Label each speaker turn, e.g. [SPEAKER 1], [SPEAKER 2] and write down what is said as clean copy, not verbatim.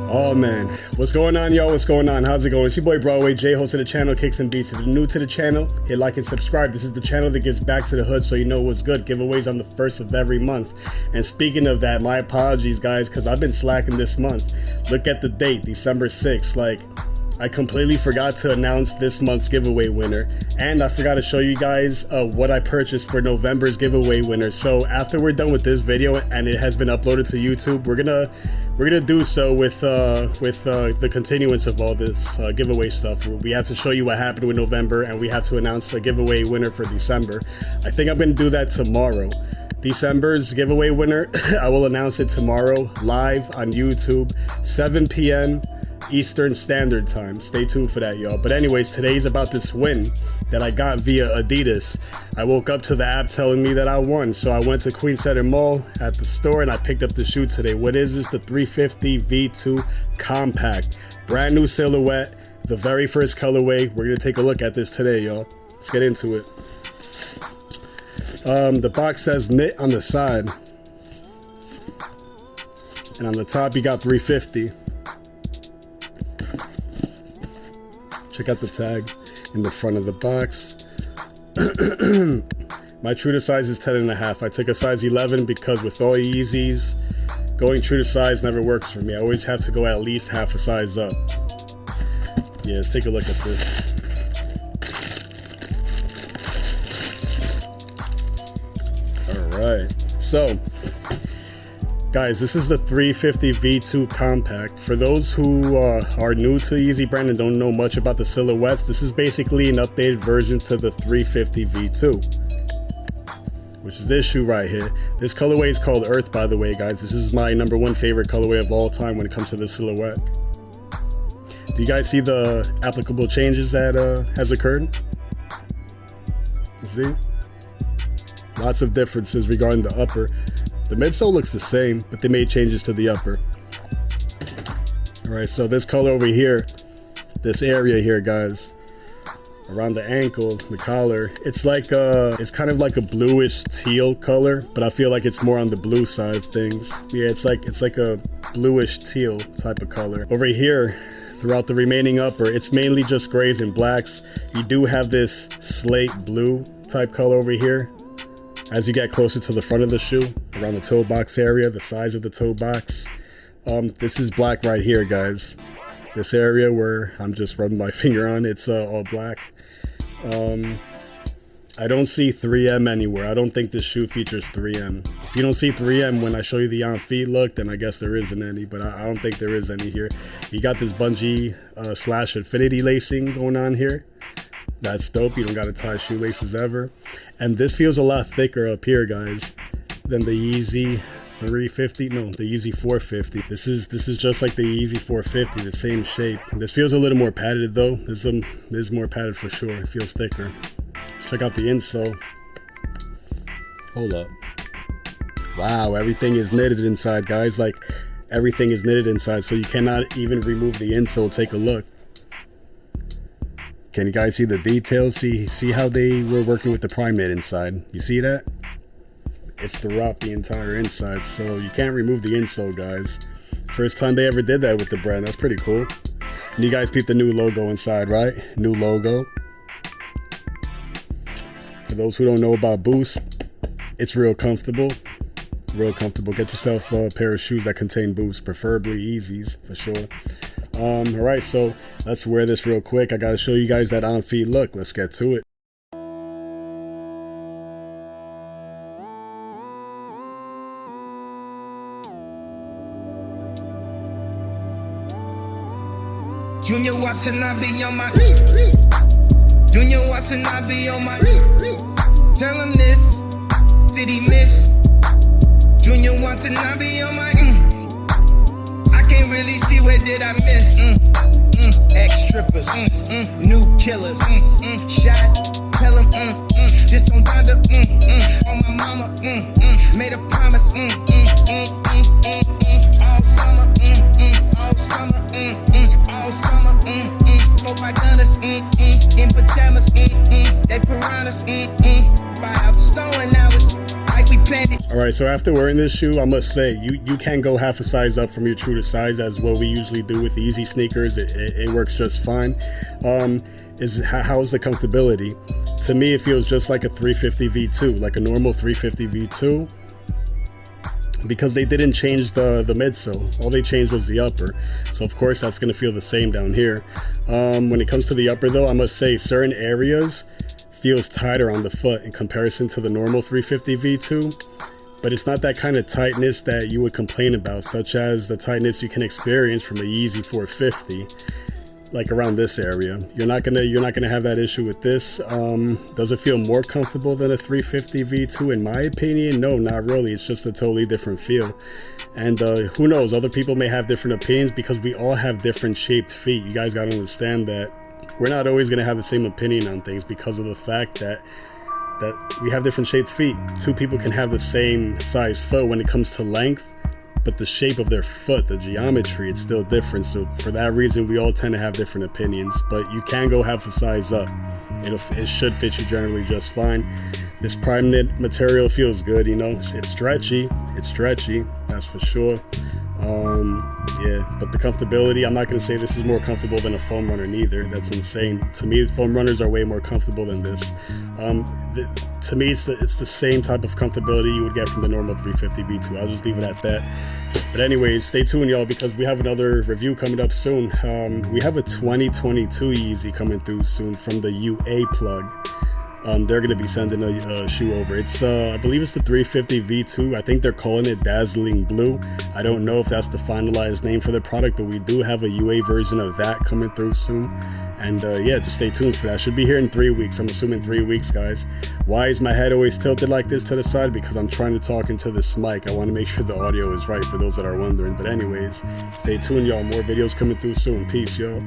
[SPEAKER 1] Oh man, what's going on, y'all? What's going on? How's it going? It's your boy Broadway J, host of the channel Kicks and Beats. If you're new to the channel, hit like and subscribe. This is the channel that gives back to the hood so you know what's good. Giveaways on the 1st of every month. And speaking of that, my apologies guys, because I've been slacking this month. Look at the date, December 6th. Like, I completely forgot to announce this month's giveaway winner, and I forgot to show you guys what I purchased for November's giveaway winner. So after we're done with this video and it has been uploaded to YouTube, we're gonna do so with the continuance of all this giveaway stuff. We have to show you what happened with November, and we have to announce a giveaway winner for December. I think I'm gonna do that tomorrow. December's giveaway winner, I will announce it tomorrow live on YouTube, 7 p.m. Eastern Standard Time. Stay tuned for that, y'all. But anyways, today's about this win that I got via Adidas. I woke up to the app telling me that I won, so I went to Queen Center Mall at the store and I picked up the shoe today. What is this? The 350 V2 Compact. Brand new silhouette, the very first colorway. We're gonna take a look at this today, y'all. Let's get into it. The box says knit on the side, and on the top you got 350. Check out the tag in the front of the box. My true to size is 10.5. I took a size 11 because with all Yeezys, going true to size never works for me. I always have to go at least half a size up. Yeah, let's take a look at this. Alright, so guys, this is the 350 V2 Compact. For those who are new to Yeezy brand and don't know much about the silhouettes, this is basically an updated version to the 350 V2, which is this shoe right here. This colorway is called Earth, by the way, guys. This is my #1 favorite colorway of all time when it comes to the silhouette. Do you guys see the applicable changes that has occurred? You see? Lots of differences regarding the upper. The midsole looks the same, but they made changes to the upper. Alright, so this color over here, this area here, guys, around the ankle, the collar, it's kind of like a bluish teal color, but I feel like it's more on the blue side of things. Yeah, it's like a bluish teal type of color. Over here, throughout the remaining upper, it's mainly just grays and blacks. You do have this slate blue type color over here. As you get closer to the front of the shoe, around the toe box area, the size of the toe box, this is black right here, guys. This area where I'm just rubbing my finger on, it's all black. I don't see 3M anywhere. I don't think this shoe features 3M. If you don't see 3M when I show you the on feet look, then I guess there isn't any, but I don't think there is any here. You got this bungee slash infinity lacing going on here. That's dope. You don't gotta tie shoelaces ever. And this feels a lot thicker up here, guys, than the Yeezy 350. No, the Yeezy 450. This is just like the Yeezy 450, the same shape. This feels a little more padded though. This is more padded for sure. It feels thicker. Let's check out the insole. Hold up. Wow, everything is knitted inside, guys. Like, everything is knitted inside, so you cannot even remove the insole. Take a look. Can you guys see the details? See how they were working with the prime knit inside? You see that? It's throughout the entire inside, so you can't remove the insole, guys. First time they ever did that with the brand. That's pretty cool. And you guys peeped the new logo inside, right? New logo. For those who don't know about Boost, it's real comfortable. Real comfortable. Get yourself a pair of shoes that contain Boost, preferably Yeezys for sure. Alright, so let's wear this real quick. I gotta show you guys that on feet look. Let's get to it.
[SPEAKER 2] Junior Watanabe on my Junior Watanabe on my tell him this, did he miss? Junior Watanabe on my can't really see where did I miss. Ex-strippers, new killers, shot, tell him, this on Donda, on my mama, made a promise, all summer, all summer, all summer, for my gunners, in pajamas, they piranhas, buy out the store and now it's like we planet.
[SPEAKER 1] Alright, so after wearing this shoe, I must say, you can go half a size up from your true to size, as what we usually do with the Yeezy sneakers. It works just fine. How's the comfortability? To me, it feels just like a 350 V2, like a normal 350 V2. Because they didn't change the midsole, all they changed was the upper, so of course that's going to feel the same down here. When it comes to the upper though, I must say certain areas feels tighter on the foot in comparison to the normal 350 V2, but it's not that kind of tightness that you would complain about, such as the tightness you can experience from a Yeezy 450, like around this area. You're not gonna have that issue with this. Does it feel more comfortable than a 350 V2? In my opinion, no, not really. It's just a totally different feel. And who knows, other people may have different opinions because we all have different shaped feet. You guys gotta understand that we're not always gonna have the same opinion on things because of the fact that we have different shaped feet. Two people can have the same size foot when it comes to length, but the shape of their foot, the geometry, it's still different. So for that reason, we all tend to have different opinions, but you can go half a size up. It should fit you generally just fine. This prime knit material feels good, you know, it's stretchy, that's for sure. Yeah, but the comfortability, I'm not going to say this is more comfortable than a foam runner neither. That's insane. To me, foam runners are way more comfortable than this. To me, it's the same type of comfortability you would get from the normal 350 V2. I'll just leave it at that. But anyways, stay tuned, y'all, because we have another review coming up soon. We have a 2022 Yeezy coming through soon from the UA plug. They're going to be sending a shoe over. It's I believe it's the 350 V2. I think they're calling it Dazzling Blue. I don't know if that's the finalized name for the product, but we do have a UA version of that coming through soon. And yeah, just stay tuned for that. Should be here in 3 weeks. I'm assuming 3 weeks, guys. Why is my head always tilted like this to the side? Because I'm trying to talk into this mic. I want to make sure the audio is right for those that are wondering. But anyways, stay tuned, y'all. More videos coming through soon. Peace, y'all.